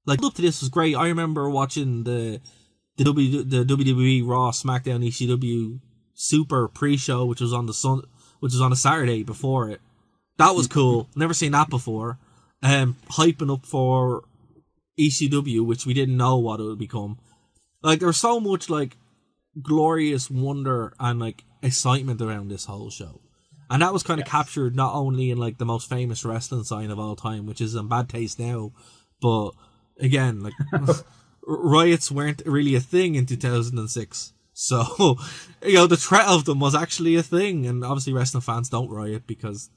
Like, up to this was great. I remember watching the WWE Raw, SmackDown, ECW Super pre-show, which was on a Saturday before it. That was cool. Never seen that before. Hyping up for ECW, which we didn't know what it would become. Like, there was so much like glorious wonder and like excitement around this whole show. And that was kind of captured not only in like the most famous wrestling sign of all time, which is in bad taste now, but again, like riots weren't really a thing in 2006. So, you know, the threat of them was actually a thing. And obviously wrestling fans don't riot because,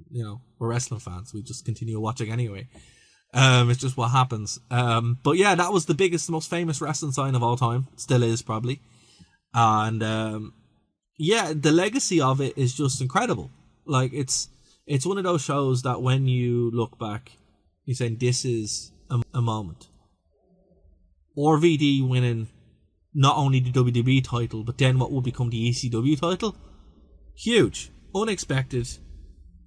you know, we're wrestling fans. We just continue watching anyway. It's just what happens. But yeah, that was the biggest, most famous wrestling sign of all time. Still is, probably. And yeah, the legacy of it is just incredible. Like, it's one of those shows that when you look back, you're saying this is a moment. RVD winning not only the WWE title, but then what will become the ECW title. Huge. Unexpected.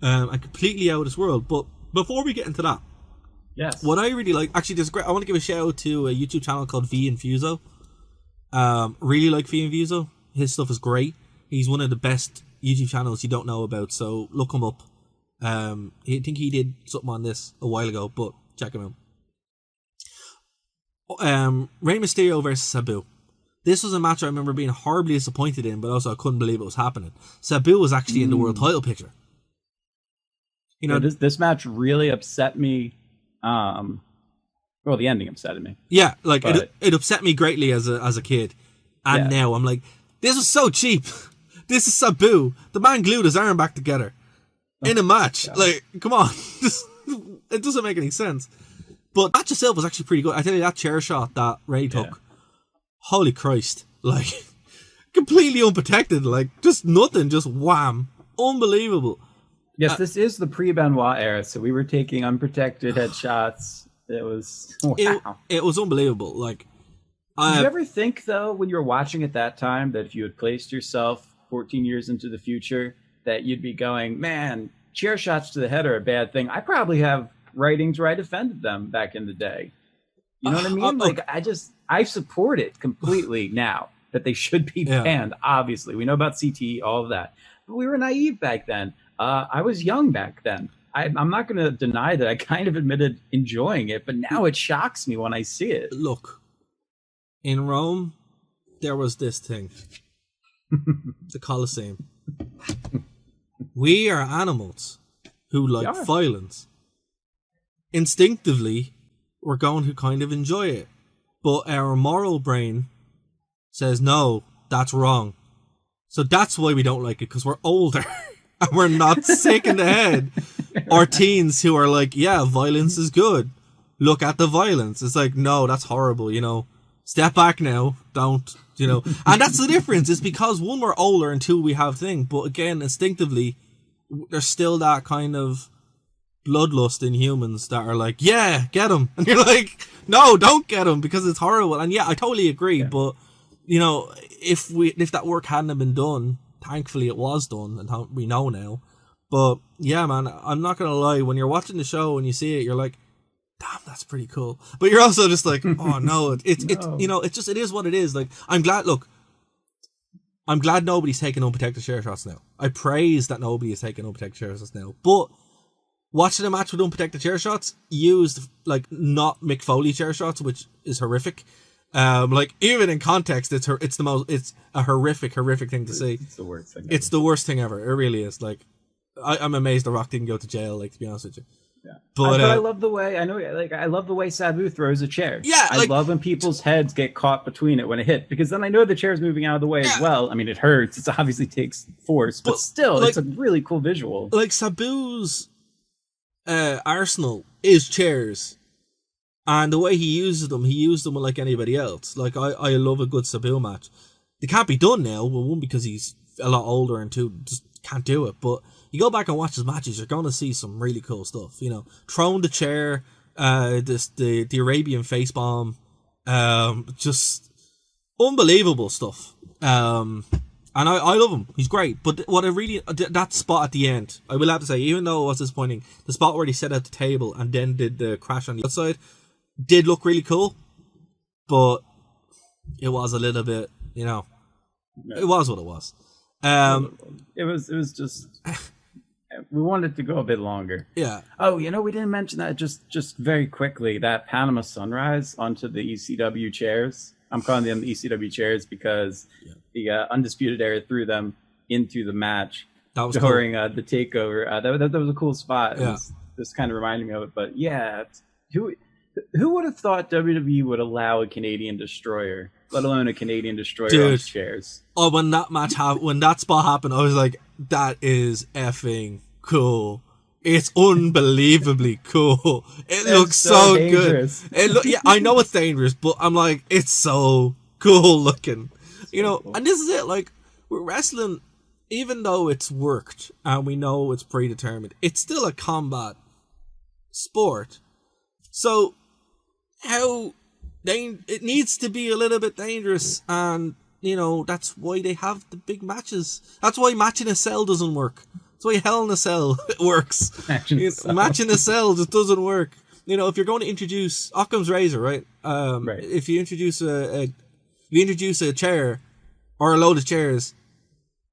And completely out of this world. But before we get into that, yes, what I really like, actually, there's great. I want to give a shout out to a YouTube channel called V Infuso. Really like V Infuso. His stuff is great. He's one of the best YouTube channels you don't know about, so look him up. I think he did something on this a while ago, but check him out. Rey Mysterio versus Sabu. This was a match I remember being horribly disappointed in, but also I couldn't believe it was happening. Sabu was actually in the world title picture. You know, yeah, this match really upset me. Well, the ending upset me. Yeah, like it upset me greatly as a kid, and now I'm like, this is so cheap. This is Sabu. The man glued his arm back together in a match. God. Like, come on, it doesn't make any sense. But the match itself was actually pretty good. I tell you, that chair shot that Ray took, holy Christ, like completely unprotected, like just nothing, just wham, unbelievable. Yes, this is the pre-Benoit era, so we were taking unprotected headshots. It was wow. It was unbelievable. Like, did you ever think though, when you were watching at that time, that if you had placed yourself 14 years into the future, that you'd be going, man, chair shots to the head are a bad thing. I probably have writings where I defended them back in the day. You know what I mean? Like, I support it completely now that they should be banned. Obviously, we know about CTE, all of that, but we were naive back then. I was young back then. I'm not going to deny that I kind of admitted enjoying it, but now it shocks me when I see it. Look, in Rome, there was this thing. The Colosseum. We are animals who like violence. Instinctively, we're going to kind of enjoy it. But our moral brain says, no, that's wrong. So that's why we don't like it, because we're older. And we're not sick in the head. Or teens who are like, yeah, violence is good. Look at the violence. It's like, no, that's horrible, you know. Step back now. Don't, you know. And that's the difference. It's because, one, we're older, and two, we have things. But again, instinctively, there's still that kind of bloodlust in humans that are like, yeah, get him. And you're like, no, don't get him, because it's horrible. And yeah, I totally agree. Yeah. But, you know, if that work hadn't been done, thankfully it was done, and we know now. But yeah, man, I'm not gonna lie, when you're watching the show and you see it, you're like, damn, that's pretty cool. But you're also just like, oh no, it's you know, it's just, it is what it is. Like, I'm glad nobody's taking unprotected chair shots now. I praise that nobody is taking unprotected chair shots now. But watching a match with unprotected chair shots used, like, not Mick Foley chair shots, which is horrific. Like, even in context, it's a horrific thing to see. It's the worst thing. It's the worst thing ever. It really is. Like, I'm amazed The Rock didn't go to jail. Like, to be honest with you. Yeah. But I love the way I love the way Sabu throws a chair. Yeah, I love when people's heads get caught between it when it hit, because then I know the chair's moving out of the way as well. I mean, it hurts. It obviously takes force, but still, like, it's a really cool visual. Like, Sabu's arsenal is chairs. And the way he used them like anybody else. Like, I love a good Sabu match. They can't be done now. Well, one, because he's a lot older, and two, just can't do it. But you go back and watch his matches, you're going to see some really cool stuff. You know, throwing the chair, the Arabian face bomb, just unbelievable stuff. And I love him. He's great. But what I really, that spot at the end, I will have to say, even though it was disappointing, the spot where he set out the table and then did the crash on the outside, did look really cool, but it was a little bit, you know, it was what it was. It was just we wanted to go a bit longer. Yeah. Oh, you know, we didn't mention that just very quickly, that Panama Sunrise onto the ECW chairs. I'm calling them the ECW chairs because the Undisputed Era threw them into the match during the takeover. That was a cool spot. Yeah. This kind of reminded me of it. But yeah, who would have thought WWE would allow a Canadian destroyer, let alone a Canadian destroyer on chairs? Oh, when that spot happened, I was like, that is effing cool. It's unbelievably cool. It looks so dangerous. Good. Yeah, I know it's dangerous, but I'm like, it's so cool looking. You know, cool. And this is it. Like, we're wrestling, even though it's worked and we know it's predetermined, it's still a combat sport. So, it needs to be a little bit dangerous, and you know, that's why they have the big matches. That's why Match in a Cell doesn't work. That's why Hell in a Cell works. Match in a Cell just doesn't work. You know, if you're going to introduce Occam's razor, right? Right. If you introduce a chair or a load of chairs,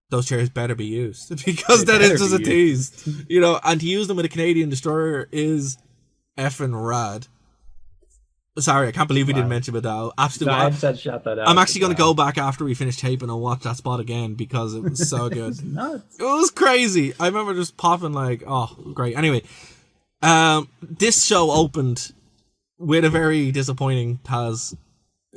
those chairs better be used, because that is just a tease. You know, and to use them with a Canadian destroyer is effing rad. Sorry, I can't believe we didn't mention it now. Absolutely, I'm actually going to go back after we finish taping and watch that spot again, because it was so good. It was nuts. It was crazy. I remember just popping like, oh, great. Anyway, this show opened with a very disappointing Taz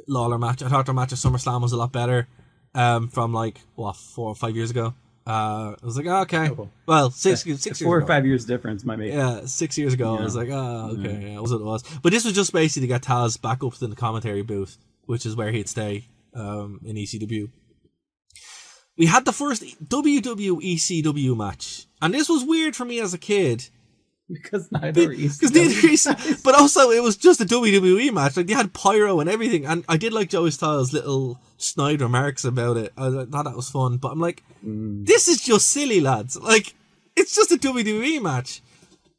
Lawler match. I thought their match at SummerSlam was a lot better. From like 4 or 5 years ago. I was like, oh, okay. Oh, well, 6 years 4 or 5 years difference, my mate. Yeah, 6 years ago. Yeah. I was like, oh, okay. Yeah, it was what it was. But this was just basically to get Taz back up in the commentary booth, which is where he'd stay in ECW. We had the first WWE ECW match. And this was weird for me as a kid. Because neither ECW. But also, it was just a WWE match. Like, they had pyro and everything. And I did like Joey Styles' little snide remarks about it. I thought that was fun. But I'm like, this is just silly, lads. Like, it's just a WWE match.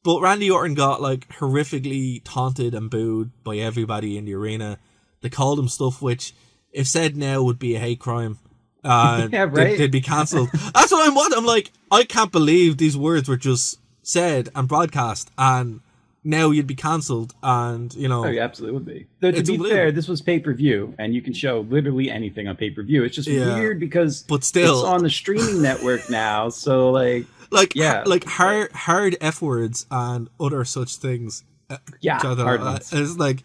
But Randy Orton got, like, horrifically taunted and booed by everybody in the arena. They called him stuff which, if said now, would be a hate crime. Yeah, right. They'd be cancelled. That's what I'm like, I can't believe these words were just said and broadcast, and now you'd be cancelled, and you know. Oh, you absolutely would be. Though, to be fair, this was pay-per-view, and you can show literally anything on pay-per-view. It's just weird because but still, it's on the streaming network now, so like hard F words and other such things. Hard ones. It's like,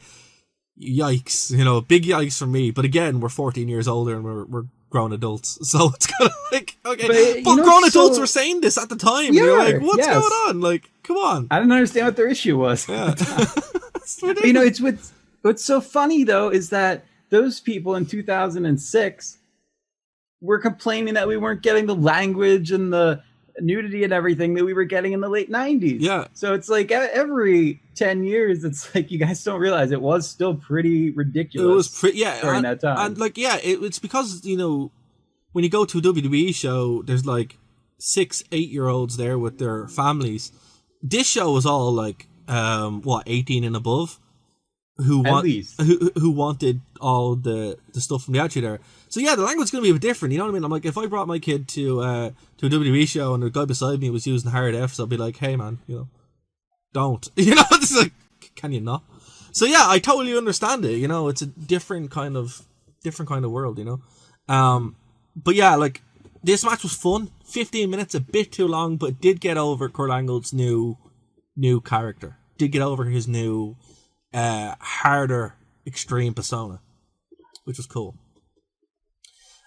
yikes, you know, big yikes for me. But again, we're 14 years older and we're grown adults, so it's kind of like, okay, but grown adults were saying this at the time. You're like, what's going on? Like, come on. I didn't understand what their issue was. Yeah. You know, what's so funny though is that those people in 2006 were complaining that we weren't getting the language and the nudity and everything that we were getting in the late 90s. Yeah. So it's like every 10 years, it's like, you guys don't realize it was still pretty ridiculous. It was during that time. And like, it's because, you know, when you go to a WWE show, there's like 6-8-year-olds there with their families. This show was all like, 18 and above, who wanted all the stuff from the Attitude Era. So yeah, the language is going to be a bit different. You know what I mean? I'm like, if I brought my kid to a WWE show and the guy beside me was using hard Fs, I'd be like, hey man, you know, don't. You know, it's like, can you not? So yeah, I totally understand it. You know, it's a different kind of world. You know, but yeah, like, this match was fun. 15 minutes, a bit too long, but it did get over Kurt Angle's new character. Did get over his new harder, extreme persona, which was cool.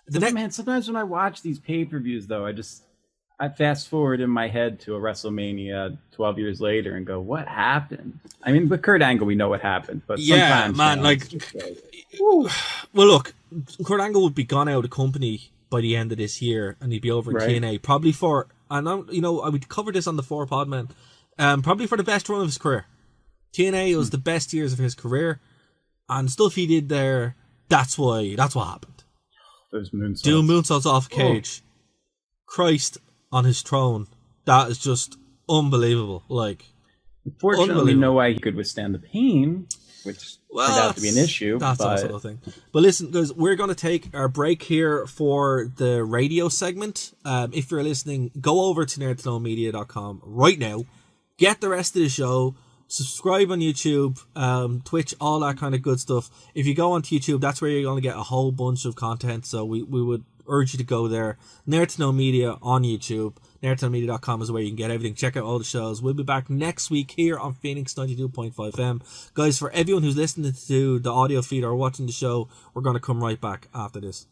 Man, sometimes when I watch these pay-per-views, though, I fast forward in my head to a WrestleMania 12 years later and go, what happened? I mean, with Kurt Angle, we know what happened, but sometimes, man, well, look, Kurt Angle would be gone out of the company by the end of this year, and he'd be over in TNA, probably for, and I would cover this on the 4 Podmen, probably for the best run of his career. TNA was the best years of his career, and stuff he did there, that's what happened. Those moonsaults. Doing moonsaults off cage. Christ on his throne. That is just unbelievable. Like, unfortunately, we know why he could withstand the pain. which turned out to be an issue. That's but... also a thing. But listen, guys, we're going to take our break here for the radio segment. If you're listening, go over to nerdtoknowmedia.com right now. Get the rest of the show. Subscribe on YouTube, Twitch, all that kind of good stuff. If you go onto YouTube, that's where you're going to get a whole bunch of content. So we would urge you to go there. Nerd to Know Media on YouTube. nerdtoknowmedia.com is where you can get everything. Check out all the shows. We'll be back next week here on Phoenix 92.5 FM. Guys, for everyone who's listening to the audio feed or watching the show, we're going to come right back after this.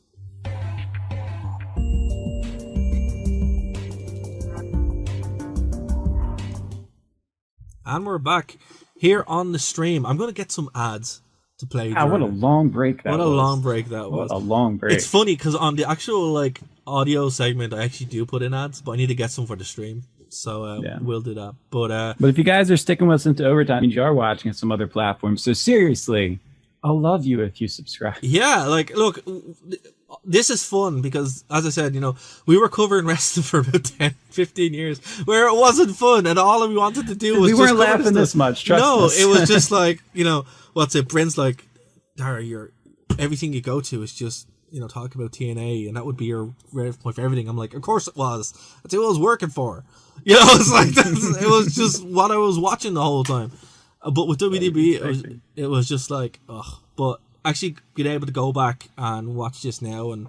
And we're back here on the stream. I'm going to get some ads to play. What a long break that was. What a long break that was. What a long break. It's funny because on the actual audio segment, I actually do put in ads, but I need to get some for the stream. So we'll do that. But if you guys are sticking with us into overtime, you are watching on some other platforms. So seriously, I'll love you if you subscribe. Yeah, look, this is fun because, as I said, we were covering wrestling for about 10, 15 years where it wasn't fun and all we wanted to do was we weren't laughing this much, trust us. It was just like, what's it? Brent's like, Darragh, everything you go to is just, talk about TNA and that would be your red point for everything. I'm like, of course it was. That's what I was working for. It's like, it was just what I was watching the whole time. But with WWE, it was just like, ugh. But actually being able to go back and watch this now and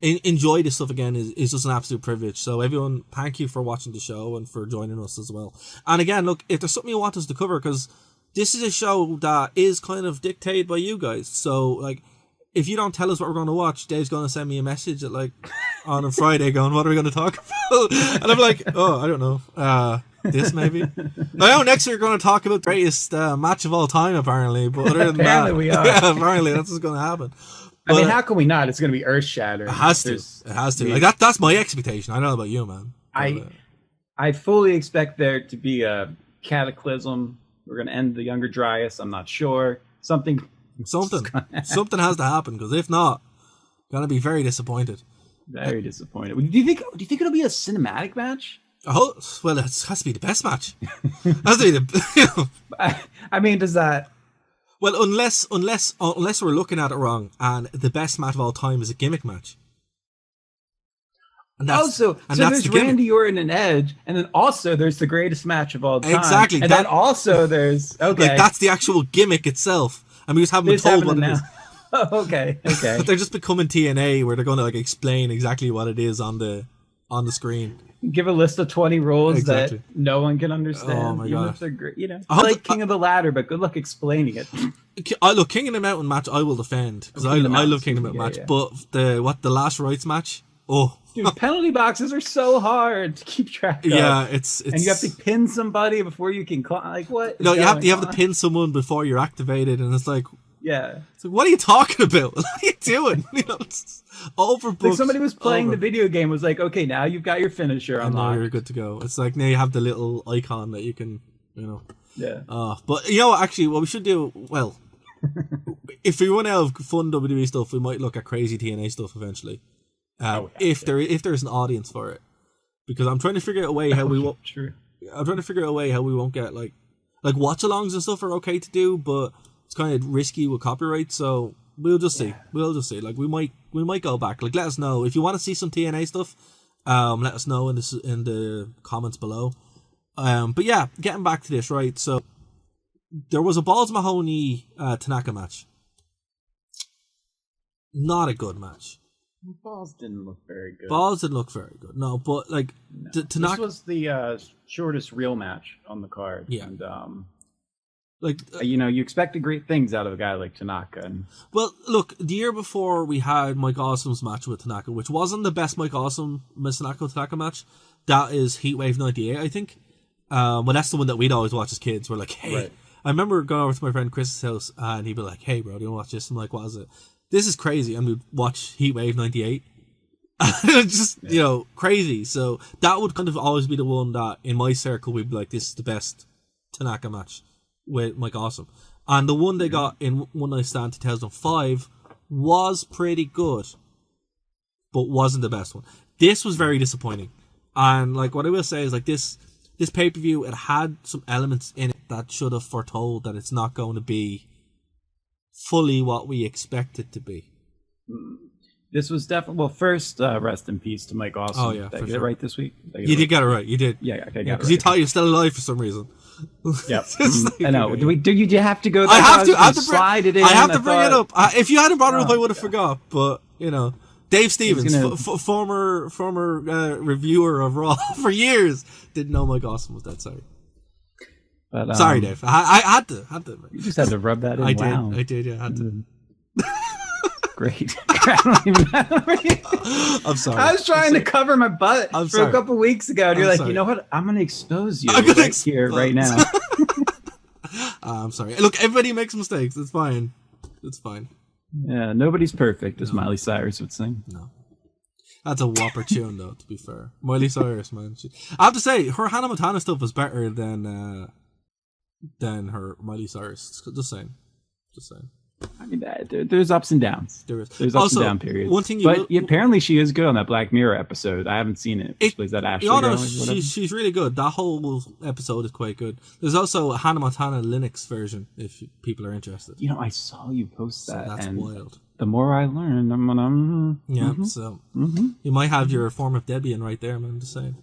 enjoy this stuff again is just an absolute privilege. So everyone, thank you for watching the show and for joining us as well. And again, look, if there's something you want us to cover, because this is a show that is kind of dictated by you guys. So, if you don't tell us what we're going to watch, Dave's going to send me a message at on a Friday going, what are we going to talk about? And I'm like, oh, I don't know. This maybe. I know next week we're going to talk about the greatest match of all time, apparently. But other than apparently that, we are. Yeah, apparently that's what's going to happen. But, I mean, how can we not? It's going to be earth shattering. It has to. It has to. That's my expectation. I don't know about you, man. I fully expect there to be a cataclysm. We're going to end the Younger Dryas. I'm not sure. Something has to happen, because if not, I'm going to be very disappointed. Very disappointed. Do you think it'll be a cinematic match? Oh, well, it has to be the best match. Has to be the. I mean, does that? Well, unless we're looking at it wrong, and the best match of all time is a gimmick match. And so there's Randy Orton and Edge, and then also there's the greatest match of all time. Exactly, and then also there's that's the actual gimmick itself. And we just haven't been told what it is. Oh, okay. They're just becoming TNA, where they're going to explain exactly what it is on the screen. Give a list of 20 rules that no one can understand. Oh my god! If they're great, like King of the Ladder, but good luck explaining it. Look, King of the Mountain match I will defend, because I love King of the Mountain match. Yeah. But the Last Rites match? Oh, dude, penalty boxes are so hard to keep track of. Yeah, it's and you have to pin somebody before you can what? No, you have to pin someone before you're activated, and it's like. Yeah. So what are you talking about? What are you doing? It's overbooked. Somebody was playing the video game, was like, okay, now you've got your finisher unlocked. Now you're good to go. It's like now you have the little icon that you can, Yeah. But actually, what we should do, if we run out of fun WWE stuff, we might look at crazy TNA stuff eventually. If there's an audience for it, because I'm trying to figure out a way how we won't. True. I'm trying to figure out a way how we won't get like watch-alongs and stuff are okay to do, but it's kind of risky with copyright, so we'll just see. We'll just see. We might go back. Let us know if you want to see some TNA stuff. Let us know in the comments below. But yeah, getting back to this, right? So there was a Balls Mahoney Tanaka match. Not a good match. Balls didn't look very good. No, but Tanaka. This was the shortest real match on the card. Yeah. And you expected great things out of a guy like Tanaka. Well, look, the year before we had Mike Awesome's match with Tanaka, which wasn't the best Mike Awesome Tanaka match. That is Heatwave 98, I think. Well, that's the one that we'd always watch as kids. We're like, hey. Right. I remember going over to my friend Chris's house, and he'd be like, hey, bro, do you want to watch this? I'm like, what is it? This is crazy. And we'd watch Heatwave 98. Just, crazy. So that would kind of always be the one that, in my circle, we'd be like, this is the best Tanaka match with Mike Awesome. And the one they got in One Night Stand 2005 was pretty good, but wasn't the best one. This was very disappointing. And what I will say is this pay-per-view, it had some elements in it that should have foretold that it's not going to be fully what we expect it to be. This was definitely, well, first, rest in peace to Mike Awesome. Oh, yeah, Did I for get sure. it right this week? You did get it right. You did. Yeah, okay, because you thought you were still alive for some reason. Yep. Like, I know. Did you have to go there? I have to slide it in. I have to bring it up. If you hadn't brought it up, I would have yeah. forgot. But, you know, Dave Stevens, former reviewer of Raw for years, didn't know Mike Awesome was dead. Sorry. But, sorry, Dave. I had to. You just had to rub that in. I did. Yeah, I had to. Great. I'm sorry. I was trying to cover my butt for a couple weeks ago, and you're like, you know what? I'm going to expose you here, right now. I'm sorry. Look, everybody makes mistakes. It's fine. It's fine. Yeah, nobody's perfect, as Miley Cyrus would sing. No. That's a whopper tune, though, to be fair. Miley Cyrus, man. I have to say, her Hannah Montana stuff was better than her Miley Cyrus. Just saying. I mean, there's ups and downs. There's ups and down periods. One thing apparently she is good on that Black Mirror episode. I haven't seen it. Is that Ashley? No, she's really good. That whole episode is quite good. There's also a Hannah Montana Linux version if people are interested. You know, I saw you post that. So that's wild. The more I learn, I'm gonna. So you might have your form of Debian right there, man. Just saying.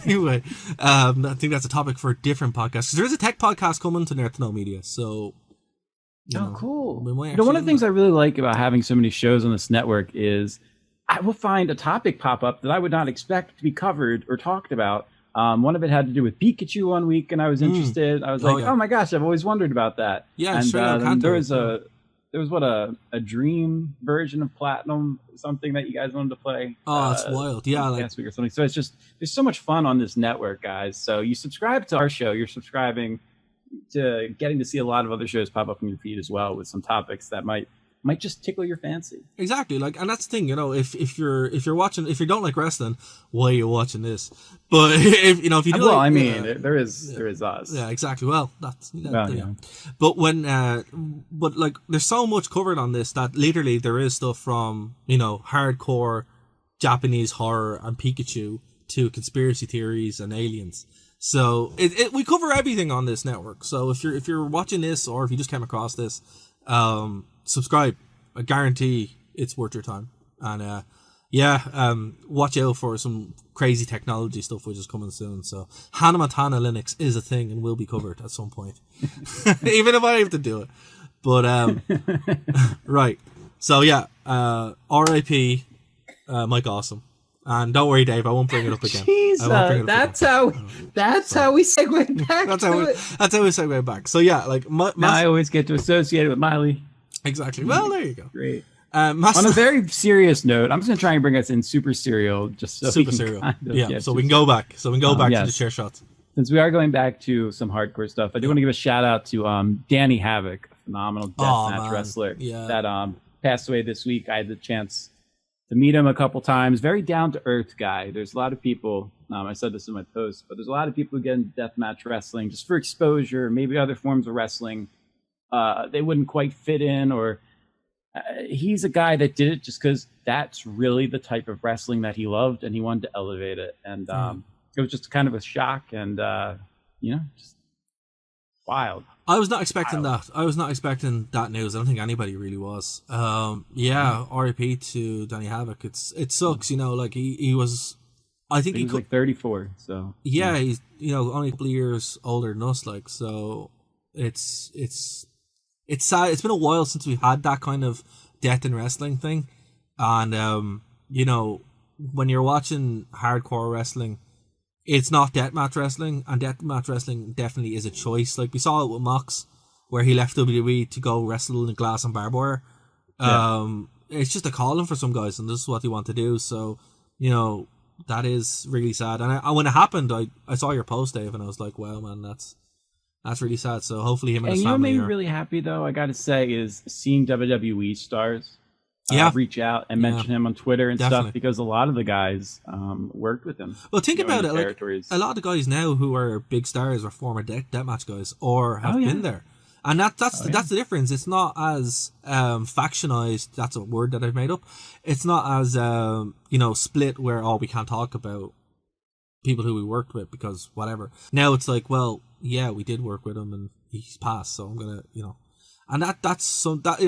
Anyway, I think that's a topic for a different podcast. Because there is a tech podcast coming to Nerd to Know Media, so. Cool. One of the things I really like about having so many shows on this network is I will find a topic pop up that I would not expect to be covered or talked about. One of it had to do with Pikachu one week, and I was interested. I was like, oh my gosh, I've always wondered about that. Yeah, and sure. There was a dream version of Platinum, something that you guys wanted to play. Oh, that's wild. Yeah, last week or something. So it's just there's so much fun on this network, guys. So you subscribe to our show, you're subscribing to getting to see a lot of other shows pop up in your feed as well with some topics that might just tickle your fancy. Exactly. And that's the thing, if you're watching, if you don't like wrestling, why are you watching this? But if you do, there is us. Yeah, exactly. Well, that's But but like there's so much covered on this that literally there is stuff from, hardcore Japanese horror and Pikachu to conspiracy theories and aliens. So we cover everything on this network. So if you're watching this or if you just came across this, subscribe. I guarantee it's worth your time. And watch out for some crazy technology stuff which is coming soon. So Hannah Montana Linux is a thing and will be covered at some point, even if I have to do it. But right. So R.I.P. Mike Awesome. And don't worry, Dave, I won't bring it up again. That's how we segue back. That's how we segue back. So now I always get to associate it with Miley. Exactly. Well, there you go. Great. On a very serious note, I'm just going to try and bring us in super serial, just so super serial. So we can go back. So we can go back to the chair shots. Since we are going back to some hardcore stuff, I do want to give a shout out to Danny Havoc, a phenomenal deathmatch wrestler that passed away this week. I had the chance to meet him a couple times. Very down to earth guy. There's a lot of people. I said this in my post, but there's a lot of people who get into deathmatch wrestling just for exposure, maybe other forms of wrestling. They wouldn't quite fit in, or he's a guy that did it just because that's really the type of wrestling that he loved, and he wanted to elevate it. And it was just kind of a shock, and just wild. I was not expecting that. I was not expecting that news. I don't think anybody really was. R.I.P. to Danny Havoc. It sucks, he was. I think he was like 34. So he's only a couple of years older than us. So it's sad. It's been a while since we've had that kind of death in wrestling thing, and when you're watching hardcore wrestling, it's not deathmatch wrestling, and deathmatch wrestling definitely is a choice. Like we saw it with Mox, where he left WWE to go wrestle in the glass and barbed wire. It's just a calling for some guys, and this is what they want to do. So, that is really sad. And when it happened, I saw your post, Dave, and I was like, wow, man, that's really sad. So hopefully him and his family. And what made me really happy, though, I got to say, is seeing WWE stars reach out and mention him on Twitter and stuff, because a lot of the guys worked with him. Well, think about it. Like, a lot of the guys now who are big stars are former deathmatch guys or have been there. And that's the difference. It's not as factionized. That's a word that I've made up. It's not as split where we can't talk about people who we worked with because whatever. Now it's like, well, yeah, we did work with him and he's passed, so I'm gonna And that's some that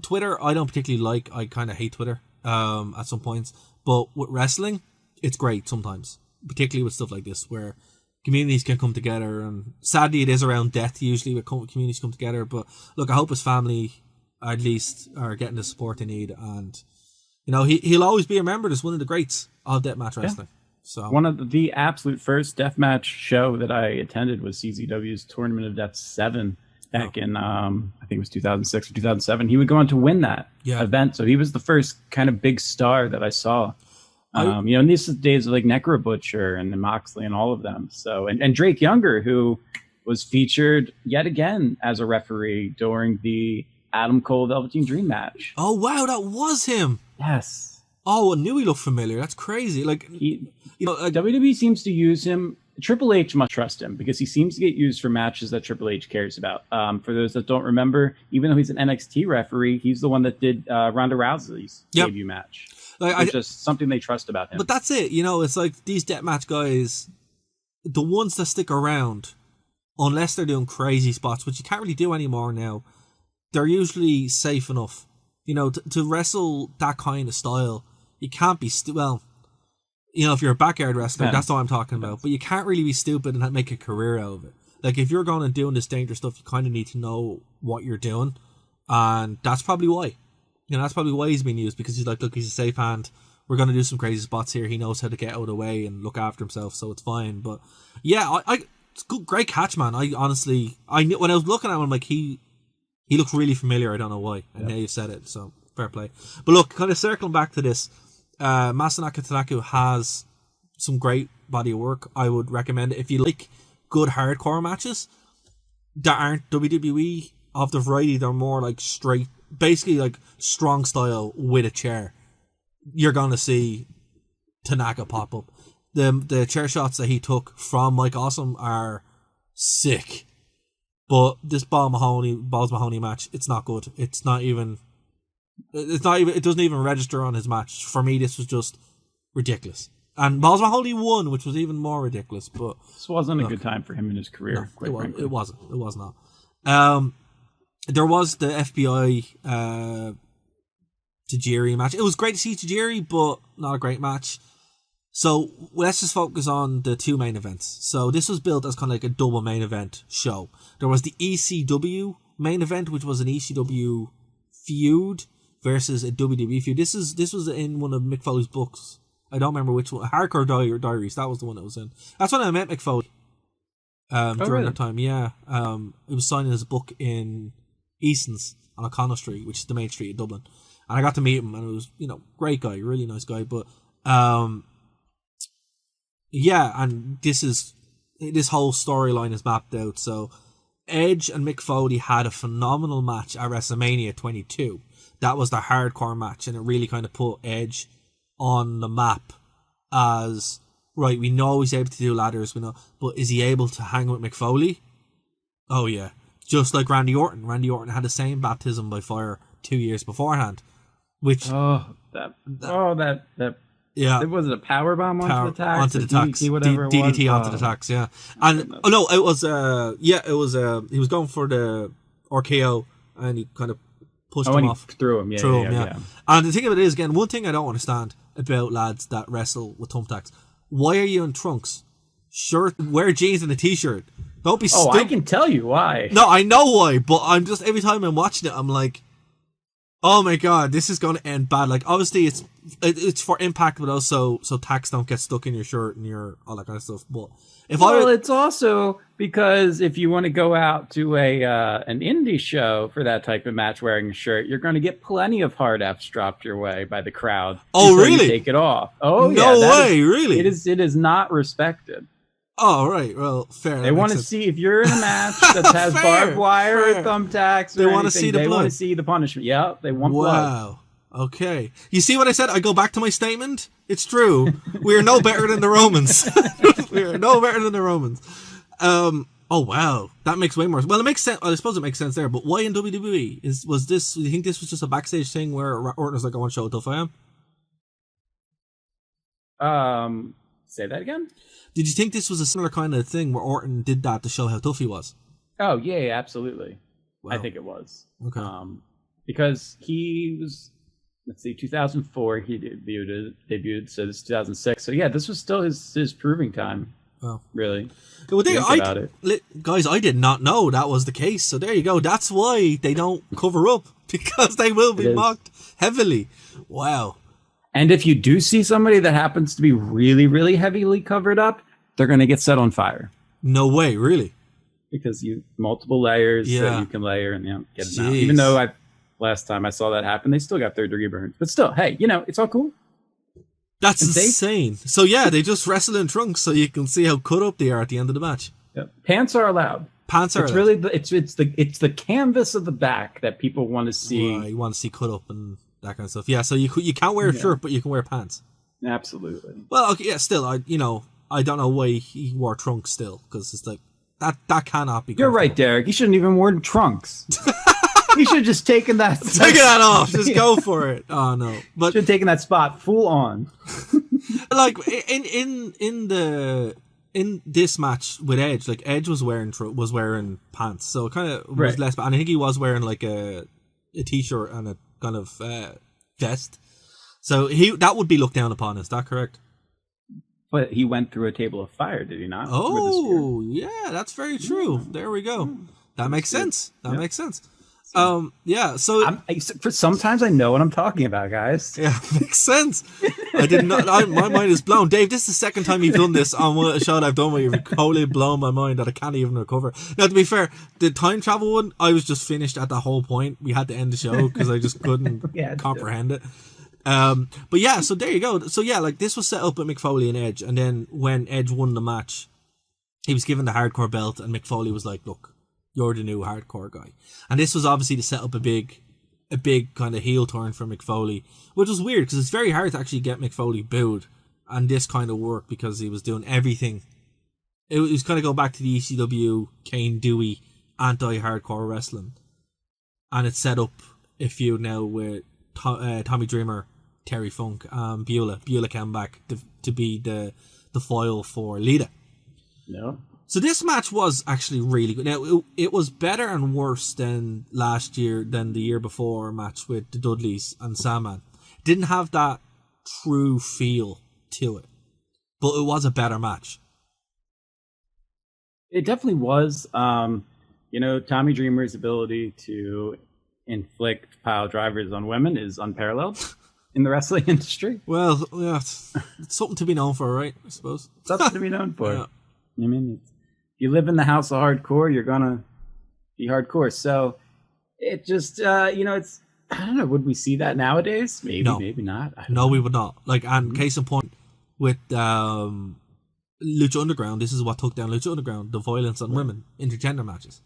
Twitter I don't particularly like. I kind of hate Twitter at some points, but with wrestling, it's great sometimes, particularly with stuff like this where communities can come together. And sadly, it is around death usually where communities come together. But look, I hope his family at least are getting the support they need, and he'll always be remembered as one of the greats of deathmatch wrestling. So one of the absolute first deathmatch show that I attended was CZW's Tournament of Death 7 back in I think it was 2006 or 2007. He would go on to win that event, so he was the first kind of big star that I saw. And these days of like Necro Butcher and Moxley and all of them. So and Drake Younger, who was featured yet again as a referee during the Adam Cole Velveteen Dream match. Oh wow, that was him. Yes. Oh, I knew he looked familiar. That's crazy. Like WWE seems to use him. Triple H must trust him because he seems to get used for matches that Triple H cares about. For those that don't remember, even though he's an NXT referee, he's the one that did Ronda Rousey's debut match. It's just something they trust about him. But that's it. It's like these deathmatch guys, the ones that stick around, unless they're doing crazy spots, which you can't really do anymore now, they're usually safe enough. To wrestle that kind of style, you can't be if you're a backyard wrestler, that's what I'm talking about. But you can't really be stupid and make a career out of it. Like, if you're going and doing this dangerous stuff, you kind of need to know what you're doing. And that's probably why. That's probably why he's being used, because he's like, look, he's a safe hand. We're going to do some crazy spots here. He knows how to get out of the way and look after himself, so it's fine. But yeah, it's good, great catch, man. I honestly, when I was looking at him, I'm like, he looks really familiar. I don't know why. And now you've said it, so fair play. But look, kind of circling back to this, Masanaka Tanaka has some great body of work. I would recommend it if you like good hardcore matches that aren't WWE of the variety. They're more like straight, basically like strong style with a chair. You're gonna see Tanaka pop up. The chair shots that he took from Mike Awesome are sick. But this Balls Mahoney match, it's not good. It doesn't even register on his match. For me, this was just ridiculous. And Balls Mahoney won, which was even more ridiculous. But this wasn't a good time for him in his career. No, it wasn't. It was not. There was the FBI Tajiri match. It was great to see Tajiri, but not a great match. So let's just focus on the two main events. So this was built as kind of like a double main event show. There was the ECW main event, which was an ECW feud versus a WWE feud. This was in one of Mick Foley's books. I don't remember which one. Hardcore Diaries. That was the one that was in. That's when I met Mick Foley. During that time, yeah. It was signing his book in Easton's on O'Connell Street, which is the main street of Dublin. And I got to meet him, and it was, great guy, really nice guy. But yeah, and this whole storyline is mapped out. So Edge and Mick Foley had a phenomenal match at WrestleMania 22. That was their hardcore match, and it really kind of put Edge on the map as, right, we know he's able to do ladders, but is he able to hang with Mick Foley? Oh yeah. Just like Randy Orton. Randy Orton had the same baptism by fire 2 years beforehand. Which yeah. Was it a power bomb onto the tacks? Onto the tacks. DDT onto the tacks, yeah. And it was he was going for the RKO and he kind of pushed him off. Threw him, yeah. And the thing of it is, again, one thing I don't understand about lads that wrestle with thumbtacks. Why are you in trunks? Wear jeans and a t-shirt. Don't be stupid. I can tell you why. No, I know why, but I'm just, every time I'm watching it, I'm like, oh my god, this is going to end bad. Like, obviously it's for impact, but also so tacks don't get stuck in your shirt and all that kind of stuff. But it's also because if you want to go out to an indie show for that type of match wearing a shirt, you're going to get plenty of hard Fs dropped your way by the crowd. Oh, really? You take it off. Oh, no way, really? It is not respected. Oh, right. Well, fair. They want to see if you're in a match that has barbed wire or thumbtacks. They want to see the blood. They want to see the punishment. Yeah, they want blood. Wow. Okay. You see what I said? I go back to my statement. It's true. We are no better than the Romans. We are no better than the Romans. Oh wow, that makes way more. Well, it makes sense. I suppose it makes sense there. But why in WWE? Do you think this was just a backstage thing where Orton was like, "I want to show how tough I am"? Say that again. Did you think this was a similar kind of thing where Orton did that to show how tough he was? Oh yeah, absolutely. I think it was. Okay. Because he was, let's see, 2004 he debuted, so this is 2006. So yeah, this was still his proving time. Wow. Really. Well, About it. Guys, I did not know that was the case. So there you go. That's why they don't cover up, because they will be mocked heavily. Wow. And if you do see somebody that happens to be really, really heavily covered up, they're going to get set on fire. No way, really? Because you multiple layers that you can layer and get them out. Even though last time I saw that happen, they still got third-degree burns. But still, hey, it's all cool. That's insane. So yeah, they just wrestle in trunks so you can see how cut up they are at the end of the match. Yep. Pants are allowed. It's really it's the canvas of the back that people want to see. You want to see cut up and that kind of stuff. Yeah, so you can't wear a shirt, but you can wear pants. Absolutely. Well, okay, yeah. Still, I don't know why he wore trunks still, because it's like that cannot be. You're right, Derek. He shouldn't even worn trunks. He should have just taken that. Take that off. Just go for it. Oh no! But should have taken that spot full on. Like in this match with Edge, like Edge was wearing pants, so it kind of was less. And I think he was wearing like a t-shirt and a kind of vest. So that would be looked down upon. Is that correct? But he went through a table of fire, did he not? Oh, yeah, that's very true. There we go. That makes sense. That makes sense. Yeah. So for sometimes I know what I'm talking about, guys. Yeah, makes sense. I did not. My mind is blown. Dave, this is the second time you've done this on a show I've done where you've totally blown my mind that I can't even recover. Now, to be fair, the time travel one, I was just finished at the whole point. We had to end the show because I just couldn't comprehend it. But yeah, so there you go. So yeah, like this was set up with Mick Foley and Edge, and then when Edge won the match, he was given the hardcore belt, and Mick Foley was like, "Look, you're the new hardcore guy." And this was obviously to set up a big kind of heel turn for Mick Foley, which was weird because it's very hard to actually get Mick Foley booed and this kind of work because he was doing everything. It was kind of go back to the ECW Kane Dewey anti-hardcore wrestling, and it's set up a feud now with Tommy Dreamer, Terry Funk, and Beulah. Beulah came back to be the foil for Lita. No. So this match was actually really good. Now, it was better and worse than the year before match with the Dudleys and Sandman. Didn't have that true feel to it, but it was a better match. It definitely was. Tommy Dreamer's ability to inflict pile drivers on women is unparalleled in the wrestling industry. Well, yeah, it's something to be known for, right? I suppose. Something to be known for. Yeah. I mean, if you live in the house of hardcore, you're gonna be hardcore. So it just, it's, I don't know, would we see that nowadays? Maybe, no. Maybe not. No, we would not. Like, and case in point, with Lucha Underground, this is what took down Lucha Underground, the violence on women, intergender matches.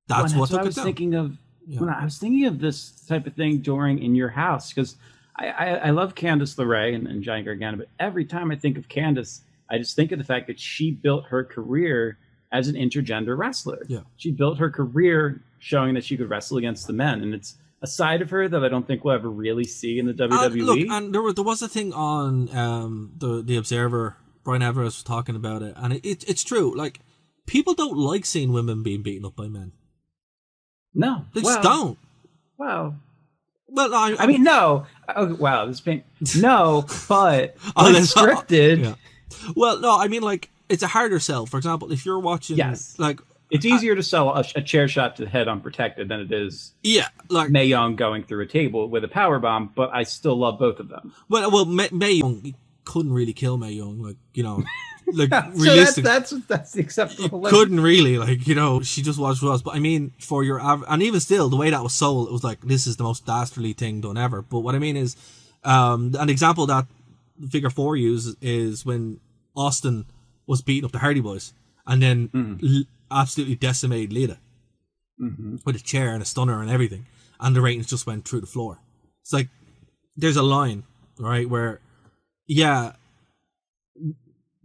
That's what took it down. When I was thinking of this type of thing during In Your House, because I love Candice LeRae and Johnny Gargano, but every time I think of Candice, I just think of the fact that she built her career as an intergender wrestler. Yeah. She built her career showing that she could wrestle against the men, and it's a side of her that I don't think we'll ever really see in the WWE. Look, and there was a thing on the Observer. Brian Everett was talking about it, and it's true. Like, people don't like seeing women being beaten up by men. No, they just don't. Wow. Well, I mean, no. Oh, wow, this pain. No, but unscripted. Yeah. Well, no, I mean, like, it's a harder sell. For example, if you're watching, like, it's easier to sell a chair shot to the head unprotected than it is, like Mae Young going through a table with a power bomb. But I still love both of them. Well, Mae Young couldn't really kill Mae Young, like, like realistic. So that's the acceptable. Couldn't really, like, she just was. But I mean, for your and even still, the way that was sold, it was like, this is the most dastardly thing done ever. But what I mean is, an example that Figure 4 uses is when Austin was beating up the Hardy Boys and then absolutely decimated Lita with a chair and a stunner and everything, and the ratings just went through the floor. It's like, there's a line, right, where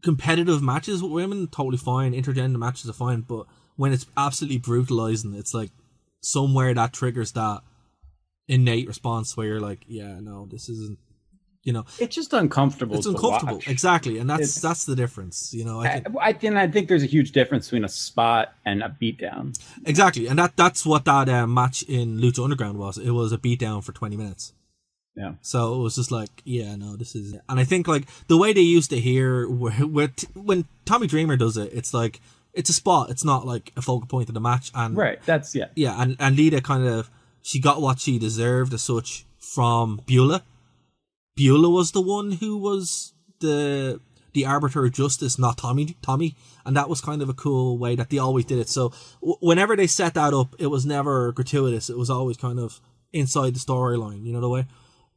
competitive matches with women, totally fine, intergender matches are fine, but when it's absolutely brutalizing, it's like somewhere that triggers that innate response where you're like, yeah, no, this isn't You know, It's just uncomfortable. it's uncomfortable. Watch. Exactly, and that's the difference. You know, I think there's a huge difference between a spot and a beatdown. exactly, and that's what that match in Lucha Underground was. It was a beatdown for 20 minutes. Yeah. So it was just like, yeah, no, this is, and I think like the way they used it here, when Tommy Dreamer does it, it's like it's a spot. It's not like a focal point of the match. And right, that's yeah, and Lita kind of, she got what she deserved as such from Beulah. Beulah was the one who was the arbiter of justice, not Tommy, and that was kind of a cool way that they always did it. So whenever they set that up, it was never gratuitous. It was always kind of inside the storyline, you know the way.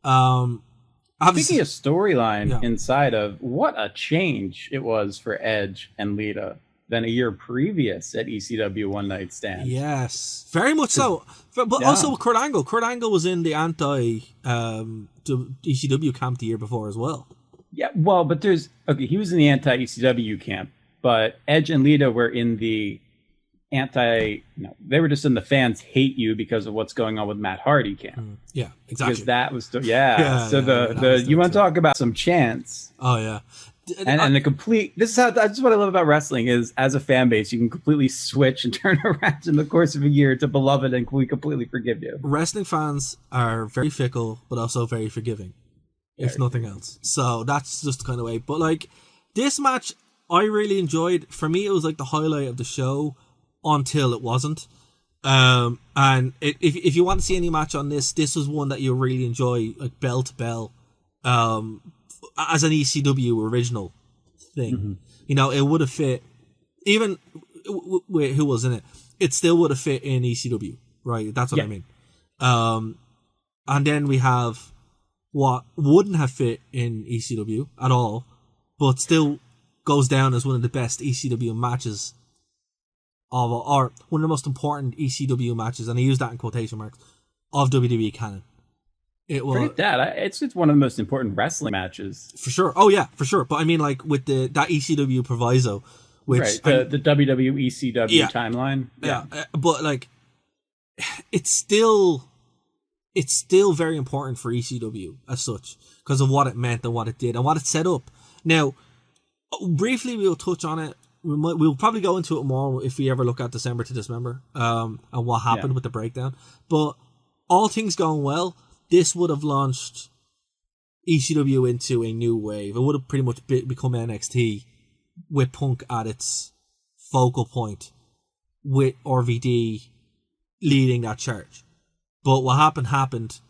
Speaking of storyline, inside of, what a change it was for Edge and Lita than a year previous at ECW One Night Stand. Yes, very much so. But also Kurt Angle. Kurt Angle was in the anti-ECW camp the year before as well. Yeah, well, but he was in the anti-ECW camp, but Edge and Lita were in the they were just in the fans hate you because of what's going on with Matt Hardy camp. Yeah, exactly. Because that was you want to talk about some chance. Oh yeah. And the complete, this is what I love about wrestling is, as a fan base, you can completely switch and turn around in the course of a year to beloved, and we completely forgive you. Wrestling fans are very fickle, but also very forgiving, if nothing else. So that's just the kind of way. But like, this match, I really enjoyed. For me, it was like the highlight of the show until it wasn't. And if you want to see any match on this was one that you really enjoy, like bell to bell. As an ECW original thing, you know, it would have fit, even with who was in it, it still would have fit in ECW, right? That's what I mean. And then we have what wouldn't have fit in ECW at all, but still goes down as one of the best ECW matches or one of the most important ECW matches, and I use that in quotation marks, of WWE canon. It was, forget that. It's one of the most important wrestling matches. For sure. Oh, yeah, for sure. But I mean, like, with that ECW proviso, which... Right, the WWE ECW timeline. Yeah. But, like, it's still very important for ECW as such, because of what it meant and what it did and what it set up. Now, briefly, we'll touch on it. We'll probably go into it more if we ever look at December to Dismember, and what happened with the breakdown. But all things going well, this would have launched ECW into a new wave. It would have pretty much become NXT with Punk at its focal point, with RVD leading that charge. But what happened,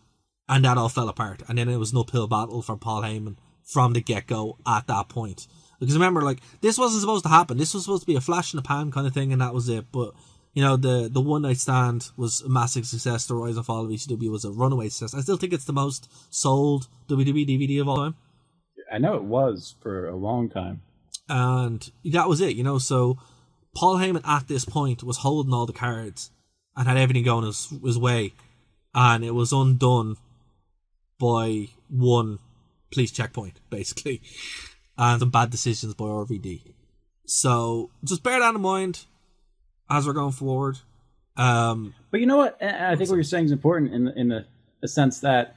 and that all fell apart. And then it was an uphill battle for Paul Heyman from the get-go at that point. Because remember, like, this wasn't supposed to happen. This was supposed to be a flash in the pan kind of thing, and that was it. But, you know, the One Night Stand was a massive success. The Rise and Fall of ECW was a runaway success. I still think it's the most sold WWE DVD of all time. I know it was for a long time. And that was it, you know. So Paul Heyman at this point was holding all the cards and had everything going his way. And it was undone by one police checkpoint, basically. And some bad decisions by RVD. So just bear that in mind as we're going forward. But you know what? I think what you're saying is important in the sense that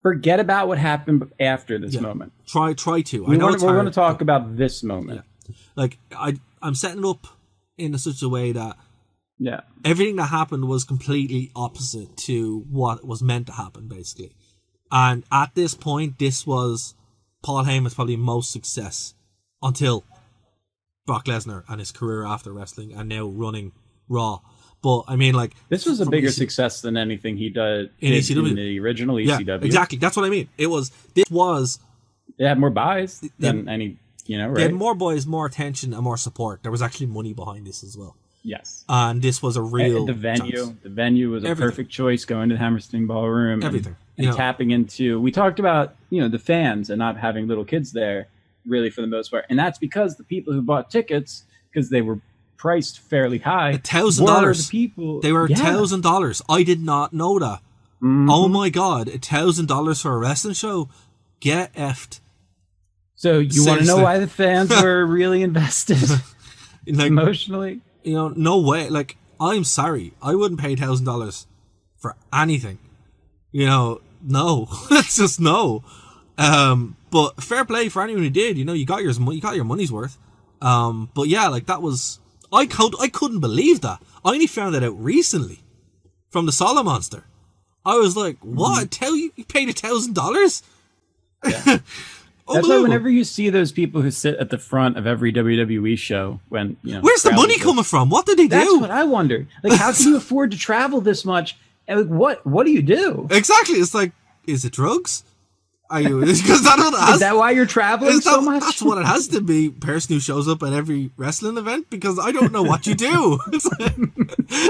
forget about what happened after this moment. Try to. We're going to talk about this moment. Yeah. Like I'm setting it up in such a way that everything that happened was completely opposite to what was meant to happen, basically. And at this point, this was Paul Heyman's probably most success until Brock Lesnar and his career after wrestling and now running Raw. But I mean, like, this was a bigger success than anything he did in ECW. In the original ECW. Yeah, exactly. That's what I mean. They had more buys than any, right? They had more buys, more attention, and more support. There was actually money behind this as well. Yes. And this was a real the venue. chance. The venue was a perfect choice, going to the Hammerstein Ballroom. Everything. And tapping into, we talked about, the fans and not having little kids there, really, for the most part. And that's because the people who bought tickets, because they were priced fairly high, $1,000. People. They were $1,000. I did not know that. Mm-hmm. Oh my God, $1,000 for a wrestling show? Get effed. So you want to know why the fans were really invested emotionally? No way. Like, I'm sorry. I wouldn't pay $1,000 for anything. No. That's just no. But fair play for anyone who did. You know, you got your money's worth. But yeah, like that was I couldn't believe that. I only found that out recently from the Solo Monster. I was like, what? Tell you paid $1,000? Yeah. That's why whenever you see those people who sit at the front of every WWE show, when where's the money coming from? What did they do? That's what I wonder. Like, how can you afford to travel this much? And like, what do you do? Exactly. It's like, is it drugs? Are you? Because is that why you're traveling so much? That's what it has to be. Person who shows up at every wrestling event, because I don't know what you do. It's like,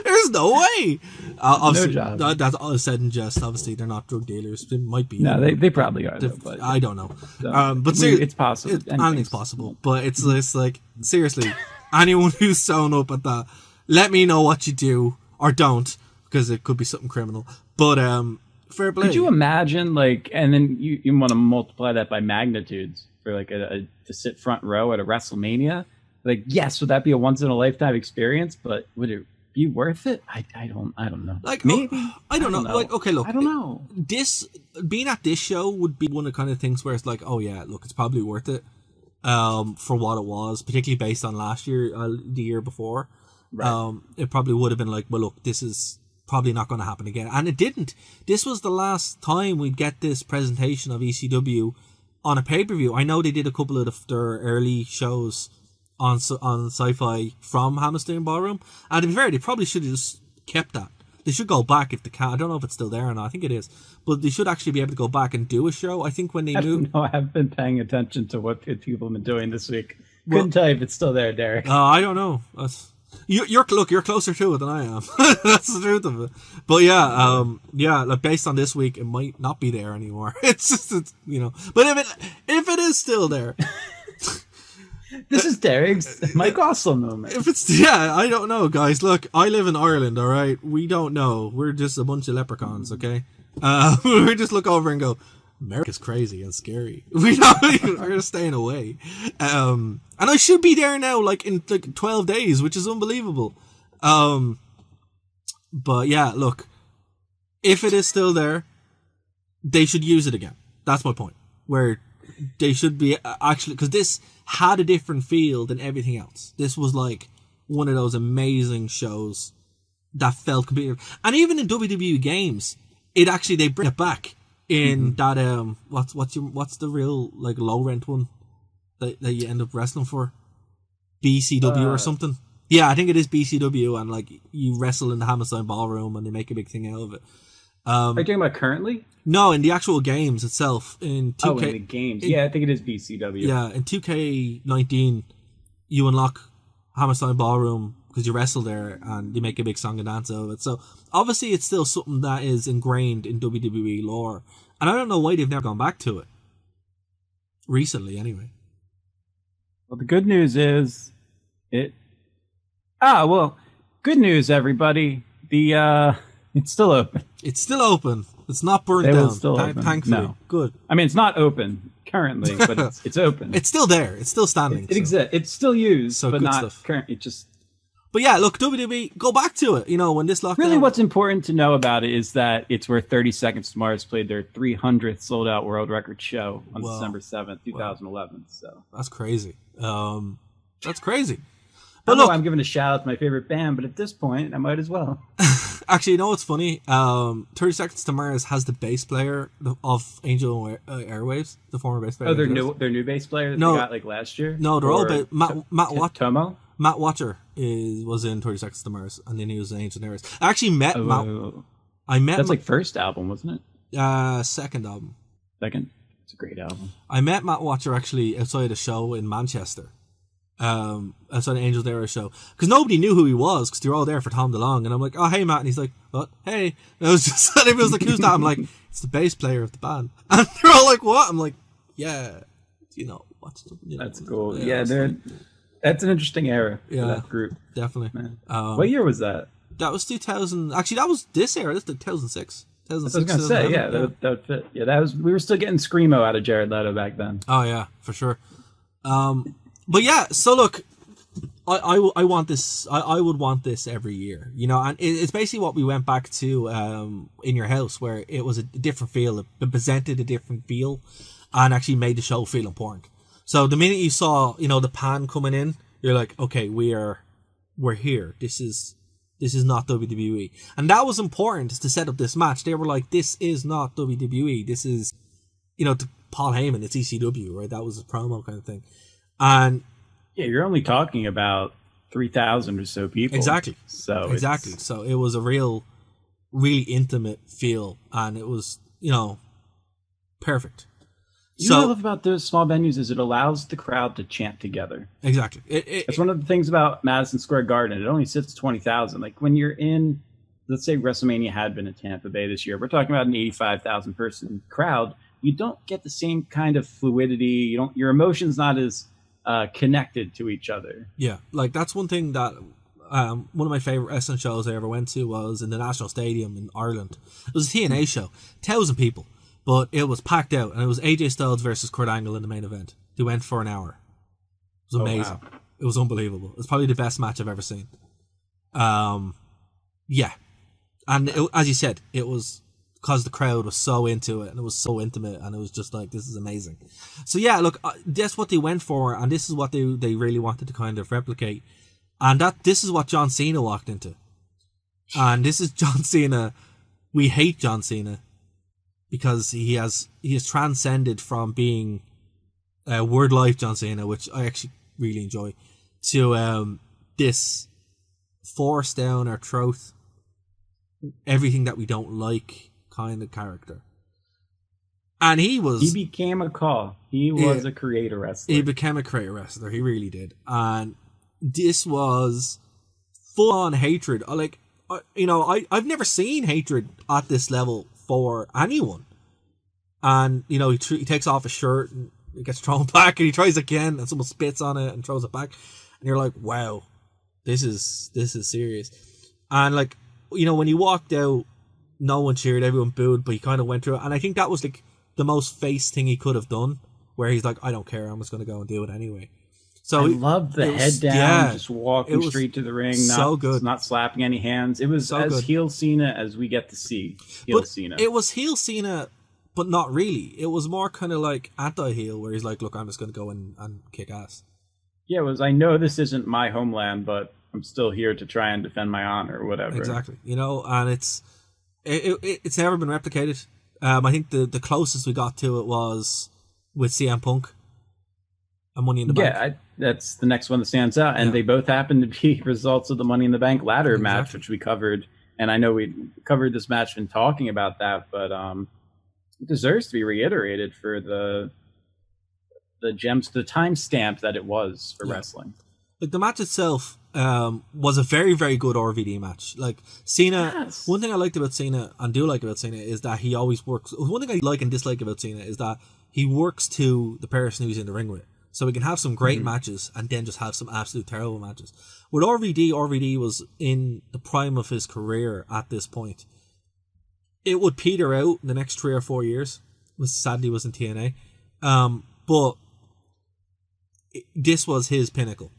there's no way. No job. That's all said in jest. Obviously, they're not drug dealers. They might be. No, they probably are. Though, but I don't know. So, but it's possible. Anything's possible. But it's like, seriously, anyone who's shown up at that, let me know what you do or don't, because it could be something criminal. But fair play. Could you imagine, like, and then you want to multiply that by magnitudes for like to sit front row at a WrestleMania? Like, yes, would that be a once in a lifetime experience? But would it be worth it? I don't know. Like, maybe. I don't know. Like, okay, look, I don't know. This being at this show would be one of the kind of things where it's like, oh yeah, look, it's probably worth it. For what it was, particularly based on last year, the year before. Right. It probably would have been like, well, look, this is probably not going to happen again, and it didn't. This was the last time we'd get this presentation of ECW on a pay-per-view. I know they did a couple of their early shows on Sci-Fi from Hammerstein Ballroom, and to be fair, they probably should have just kept that. They should go back if they can. I don't know if it's still there or not. I think it is, but they should actually be able to go back and do a show. I think when they moved. No, I've been paying attention to what people have been doing this week. Couldn't tell you if it's still there, Derek. I don't know. You're closer to it than I am. That's the truth of it. But yeah, like based on this week, it might not be there anymore. It's but if it is still there, this is Derek's Mike Oslo moment. If it's I don't know, guys. Look, I live in Ireland. All right, we don't know. We're just a bunch of leprechauns. Okay, we just look over and go, America's crazy and scary. We're staying away. And I should be there now, like in like 12 days, which is unbelievable. But yeah, look, if it is still there, they should use it again. That's my point. Where they should be actually, because this had a different feel than everything else. This was like one of those amazing shows that felt completely, and even in WWE games, they bring it back. In that what's the real like low rent one that you end up wrestling for? BCW or something? Yeah, I think it is BCW, and like you wrestle in the Hammerstein Ballroom and they make a big thing out of it. Are you talking about currently? No, in the actual games itself. In 2K, in the games. Yeah, I think it is BCW. Yeah, in 2K19 you unlock Hammerstein Ballroom because you wrestle there and you make a big song and dance out of it. So obviously it's still something that is ingrained in WWE lore. And I don't know why they've never gone back to it. Recently, anyway. Well, the good news is good news, everybody. It's still open. It's still open. It's not burnt down. Still open. Thankfully. No. Good. I mean, it's not open currently, but it's open. It's still there. It's still standing. It exists. It's still used, so but not currently. But yeah, look, WWE, go back to it. When this lockdown... Really, what's important to know about it is that it's where 30 Seconds to Mars played their 300th sold-out world record show on December 7th, 2011. So that's crazy. That's crazy. But look, I'm giving a shout-out to my favorite band, but at this point, I might as well. Actually, you know what's funny? 30 Seconds to Mars has the bass player of Angel Airwaves, the former bass player. Oh, their new bass player that they got like last year? No, they're all Matt Tomo? Matt Watcher was in 30 Seconds to Mars, and then he was in Ancient Eras. I actually met Matt. That's like first album, wasn't it? Second album. Second? It's a great album. I met Matt Watcher actually outside a show in Manchester. Outside the Angels Era show. Because nobody knew who he was, because they were all there for Tom DeLonge. And I'm like, oh, hey, Matt. And he's like, what? Hey. And I was just, and everybody was like, who's that? I'm like, it's the bass player of the band. And they're all like, what? I'm like, yeah. That's cool. Yeah, that's an interesting era for that group. Definitely. What year was that? That was 2000. Actually, that was this era. This is 2006. I was going to say, that would fit. Yeah, we were still getting Screamo out of Jared Leto back then. Oh, yeah, for sure. But yeah, so look, I want this. I would want this every year, and it's basically what we went back to in your house, where it was a different feel. It presented a different feel. and actually made the show feel important. So the minute you saw, you know, the pan coming in, you're like, okay, we're here. This is not WWE. And that was important to set up this match. They were like, this is not WWE. This is, you know, to Paul Heyman, it's ECW, right? That was a promo kind of thing. And yeah, you're only talking about 3,000 or so people. Exactly. So exactly. So it was a really intimate feel, and it was, you know, perfect. What I love about those small venues is it allows the crowd to chant together. Exactly. It's one of the things about Madison Square Garden. It only sits 20,000. Like when you're in, let's say WrestleMania had been in Tampa Bay this year. We're talking about an 85,000 person crowd. You don't get the same kind of fluidity. Your emotion's not as connected to each other. Yeah, like that's one thing that one of my favorite wrestling shows I ever went to was in the National Stadium in Ireland. It was a TNA show, 1,000 people. But it was packed out, and it was AJ Styles versus Kurt Angle in the main event. They went for an hour. It was amazing. Oh, wow. It was unbelievable. It was probably the best match I've ever seen. Yeah. And as you said, it was because the crowd was so into it, and it was so intimate, and it was just like, this is amazing. So yeah, look, that's what they went for, and this is what they really wanted to kind of replicate. And this is what John Cena walked into. And this is John Cena. We hate John Cena. Because he has transcended from being Word Life John Cena, which I actually really enjoy, to this force down our throat, everything that we don't like kind of character. And he became a call. He was a creator wrestler. He became a creator wrestler. He really did. And this was full on hatred. Like, you know, I've never seen hatred at this level for anyone. And, you know, he takes off his shirt and it gets thrown back, and he tries again and someone spits on it and throws it back, and you're like, wow, this is serious. And, like, you know, when he walked out, no one cheered, everyone booed, but he kind of went through it. And I think that was like the most face thing he could have done, where he's like, I don't care, I'm just going to go and do it anyway. So I loved the head down, just walking straight to the ring, not slapping any hands. It was as heel Cena as we get to see Cena. It was heel Cena, but not really. It was more kind of like anti-heel, where he's like, look, I'm just going to go in and kick ass. Yeah, it was, I know this isn't my homeland, but I'm still here to try and defend my honor or whatever. Exactly. You know, and it's never been replicated. I think the closest we got to it was with CM Punk and Money in the Bank. Yeah, that's the next one that stands out. And they both happen to be results of the Money in the Bank ladder match, which we covered. And I know we covered this match and talking about that, but it deserves to be reiterated for the timestamp that it was for wrestling. Like, the match itself was a very, very good RVD match. Like, Cena, one thing I liked about Cena and do like about Cena is that he always works. One thing I like and dislike about Cena is that he works to the person who's in the ring with. So we can have some great matches and then just have some absolute terrible matches. With RVD was in the prime of his career at this point. It would peter out in the next 3 or 4 years, which sadly was in TNA. But this was his pinnacle.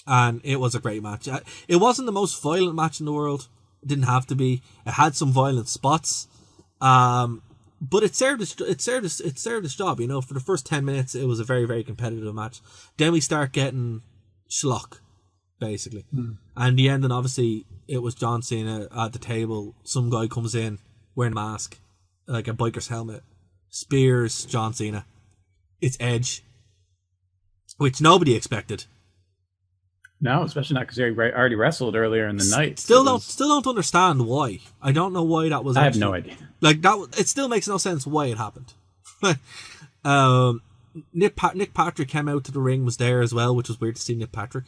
And it was a great match. It wasn't the most violent match in the world. It didn't have to be. It had some violent spots. But it served its job, you know. For the first 10 minutes, it was a very, very competitive match. Then we start getting schlock, basically. And the ending, obviously, it was John Cena at the table. Some guy comes in wearing a mask, like a biker's helmet, spears John Cena. It's Edge, which nobody expected. No, especially not because he already wrestled earlier in the night. Still don't understand why. I don't know why that was. I have no idea. Like that, it still makes no sense why it happened. Nick Patrick came out to the ring, was there as well, which was weird to see Nick Patrick.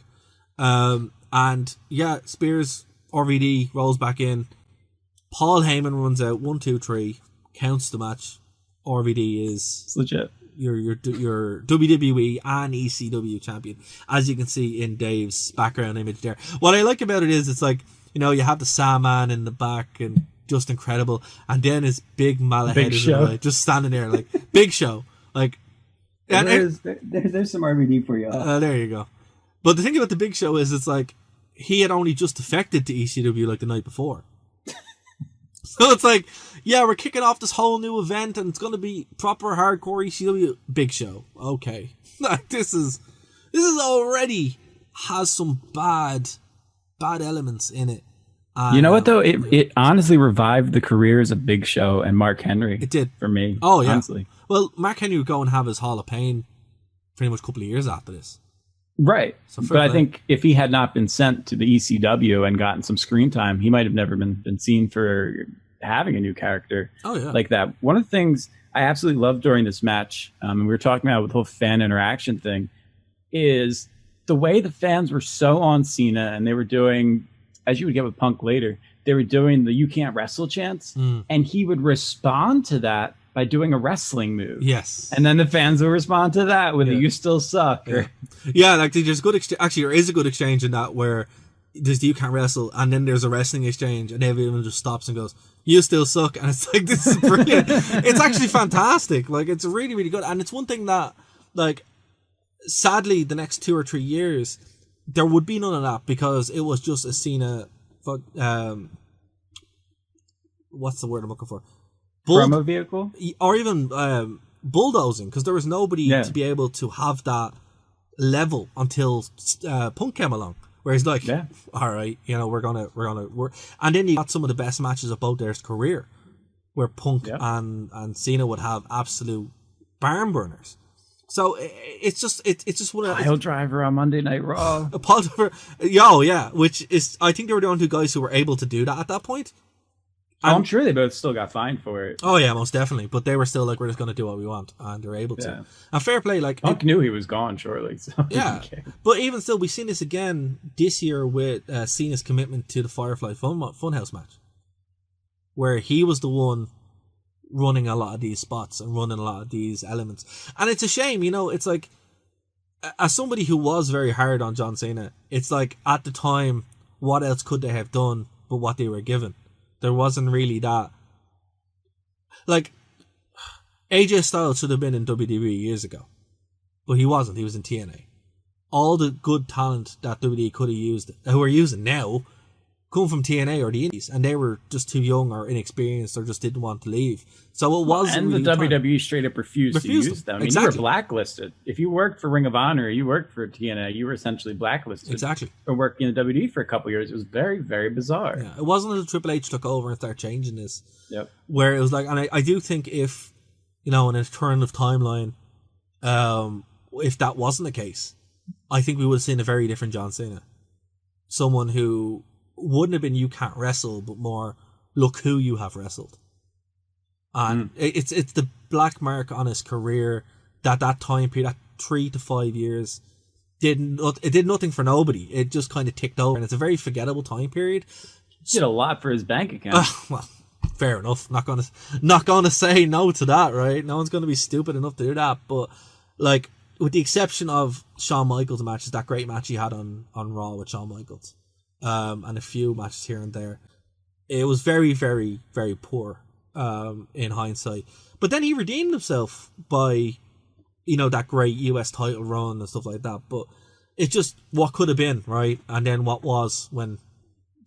And yeah, Spears RVD rolls back in. Paul Heyman runs out 1, 2, 3, counts the match. RVD is it's legit. Your WWE and ECW champion, as you can see in Dave's background image there. What I like about it is it's like, you know, you have the Sandman in the back and just incredible, and then his big mallet head is just standing there like Big Show. Like, there's some RVD for you. There you go. But the thing about the Big Show is it's like he had only just defected to ECW like the night before. So it's like, yeah, we're kicking off this whole new event and it's going to be proper hardcore ECW. Big Show. Okay. Like, this is already has some bad elements in it. You know what, though? It honestly revived the careers of Big Show and Mark Henry. It did. For me. Oh, yeah. Honestly. Well, Mark Henry would go and have his Hall of Pain pretty much a couple of years after this. Right. So but I think if he had not been sent to the ECW and gotten some screen time, he might have never been seen for having a new character like that. One of the things I absolutely loved during this match, and we were talking about with the whole fan interaction thing, is the way the fans were so on Cena, and they were doing, as you would get with Punk later, they were doing the "You can't wrestle" chants, and he would respond to that by doing a wrestling move. Yes. And then the fans will respond to that with a "You still suck." Yeah, like there's good actually there is a good exchange in that where there's the "You can't wrestle" and then there's a wrestling exchange and everyone just stops and goes, "You still suck." And it's like, this is brilliant. It's actually fantastic. Like, it's really, really good. And it's one thing that, like, sadly the next 2 or 3 years there would be none of that because it was just a Cena what's the word I'm looking for? Promo vehicle? Or even bulldozing, because there was nobody to be able to have that level until Punk came along, where he's like, all right, you know, we're gonna and then you got some of the best matches of both their career, where Punk and Cena would have absolute barn burners. So it's just one of Pile Driver on Monday Night Raw. A Pile Driver, which is, I think they were the only two guys who were able to do that at that point. I'm sure they both still got fined for it. Oh yeah, most definitely. But they were still like, we're just going to do what we want, and they're able to. And fair play, like Punk knew he was gone shortly. So but even still, we've seen this again this year with Cena's commitment to the Firefly Funhouse match, where he was the one running a lot of these spots and running a lot of these elements. And it's a shame, you know. It's like, as somebody who was very hard on John Cena, it's like at the time, what else could they have done but what they were given? There wasn't really that. Like, AJ Styles should have been in WWE years ago. But he wasn't. He was in TNA. All the good talent that WWE could have used, who are using now, come from TNA or the Indies. And they were just too young or inexperienced or just didn't want to leave. So it wasn't. And really the WWE straight up refused to use them. I mean, you were blacklisted. If you worked for Ring of Honor, you worked for TNA, you were essentially blacklisted. Exactly. For working in the WWE for a couple of years. It was very, very bizarre. Yeah, it wasn't until Triple H took over and started changing this. Yep. Where it was like, and I do think if, you know, in a turn of timeline, if that wasn't the case, I think we would have seen a very different John Cena. Someone who wouldn't have been "You can't wrestle," but more, look who you have wrestled. And it's the black mark on his career that time period, that 3 to 5 years, it did nothing for nobody. It just kind of ticked over, and it's a very forgettable time period. Did a lot for his bank account. Well, fair enough. Not gonna say no to that, right? No one's gonna be stupid enough to do that. But like, with the exception of Shawn Michaels matches, that great match he had on Raw with Shawn Michaels, and a few matches here and there, it was very, very, very poor in hindsight. But then he redeemed himself by, you know, that great US title run and stuff like that. But it's just what could have been, right? And then what was when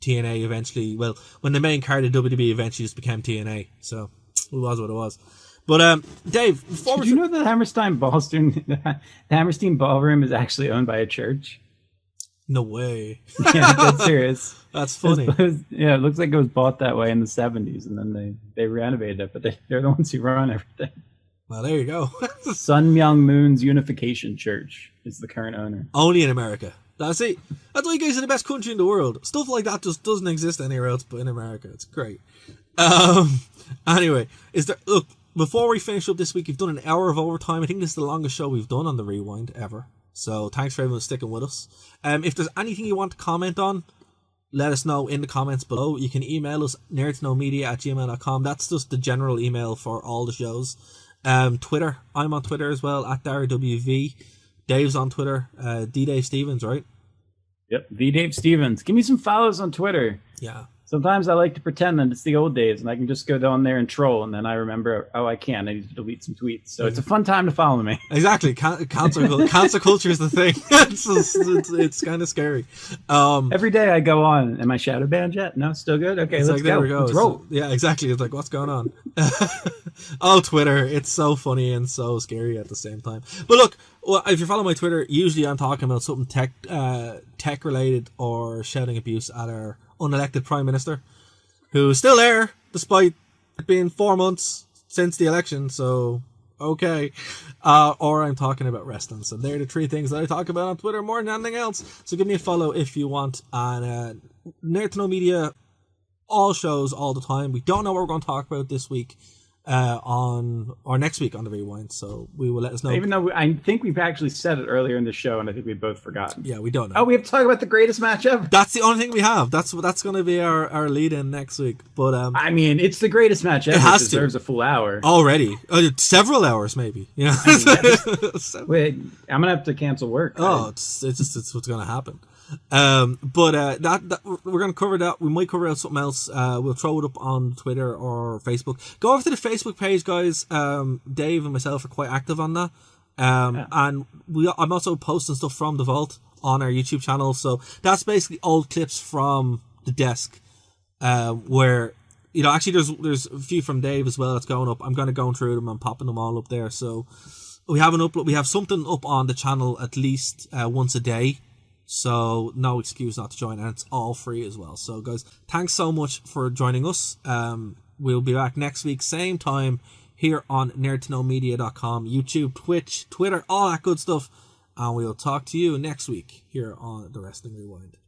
TNA eventually, well, when the main card of WWE eventually just became TNA. So it was what it was. But Dave, did you know that the Hammerstein Ballroom is actually owned by a church? No way. Yeah, that's serious. That's funny. It looks like it was bought that way in the 70s, and then they renovated it, but they're the ones who run everything. Well, there you go. Sun Myung Moon's Unification Church is the current owner. Only in America. That's it. That's why you guys are the best country in the world. Stuff like that just doesn't exist anywhere else but in America. It's great. Anyway, look, before we finish up this week, we've done an hour of overtime. I think this is the longest show we've done on the Rewind ever. So thanks for everyone sticking with us. If there's anything you want to comment on, let us know in the comments below. You can email us, nerdtoknowmedia@gmail.com. That's just the general email for all the shows. Twitter, I'm on Twitter as well, @DarragWV. Dave's on Twitter, D Dave Stevens, right? Yep, the Dave Stevens. Give me some follows on Twitter. Yeah. Sometimes I like to pretend that it's the old days and I can just go down there and troll, and then I remember, oh, I can't. I need to delete some tweets. So it's a fun time to follow me. Exactly. Cancel culture is the thing. It's kind of scary. Every day I go on. Am I shadow banned yet? No, still good? Okay, let's go. Let's roll. So, yeah, exactly. It's like, what's going on? Oh, Twitter. It's so funny and so scary at the same time. But look, well, if you follow my Twitter, usually I'm talking about something tech related or shouting abuse at our unelected Prime Minister, who's still there despite it being 4 months since the election, so okay. Or I'm talking about wrestling. So they're the three things that I talk about on Twitter more than anything else. So give me a follow if you want. And Nerd to Know Media, all shows all the time. We don't know what we're going to talk about this week or next week on the Rewind, so we will let us know. Even though I think we've actually said it earlier in the show, and I think we've both forgotten. Yeah, we don't know. Oh, we have to talk about the greatest match ever. That's the only thing we have. That's going to be our lead-in next week. But I mean, it's the greatest match ever. It deserves a full hour already. Several hours, maybe. Yeah. Wait, I'm gonna have to cancel work. Oh, it's what's going to happen. But that we're going to cover that. We might cover out something else. We'll throw it up on Twitter or Facebook. Go over to the Facebook page, guys. Dave and myself are quite active on that. And I'm also posting stuff from the vault on our YouTube channel. So that's basically old clips from the desk, where, you know, actually there's a few from Dave as well that's going up. I'm going to go through them and popping them all up there. So we have something up on the channel at least once a day. So no excuse not to join, and it's all free as well. So guys, thanks so much for joining us. We'll be back next week, same time, here on nerdtoknowmedia.com, YouTube, Twitch, Twitter, all that good stuff. And we'll talk to you next week here on The Wrestling Rewind.